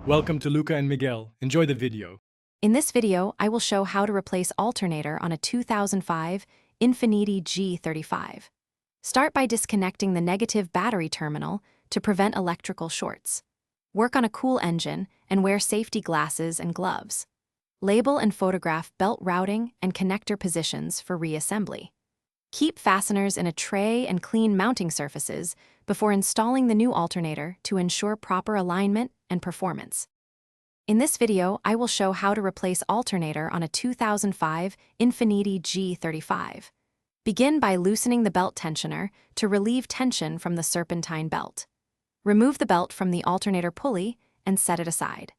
Welcome to Luca and Miguel. Enjoy the video. In this video, I will show how to replace alternator on a 2005 Infiniti G35. Start by disconnecting the negative battery terminal to prevent electrical shorts. Work on a cool engine and wear safety glasses and gloves. Label and photograph belt routing and connector positions for reassembly. Keep fasteners in a tray and clean mounting surfaces before installing the new alternator to ensure proper alignment and performance. In this video, I will show how to replace alternator on a 2005 Infiniti G35. Begin by loosening the belt tensioner to relieve tension from the serpentine belt. Remove the belt from the alternator pulley and set it aside.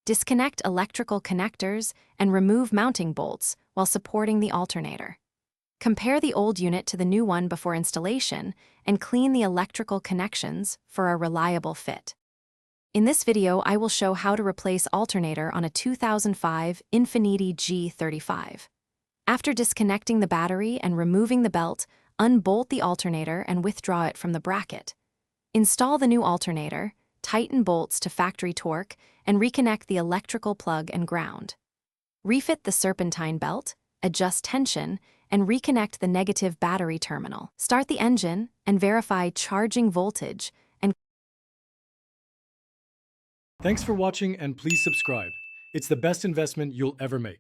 Disconnect electrical connectors and remove mounting bolts while supporting the alternator. Compare the old unit to the new one before installation and clean the electrical connections for a reliable fit. In this video, I will show how to replace alternator on a 2005 Infiniti G35. After disconnecting the battery and removing the belt, unbolt the alternator and withdraw it from the bracket. Install the new alternator, tighten bolts to factory torque, and reconnect the electrical plug and ground. Refit the serpentine belt, adjust tension, and reconnect the negative battery terminal. Start the engine and verify charging voltage. Thanks for watching and please subscribe. It's the best investment you'll ever make.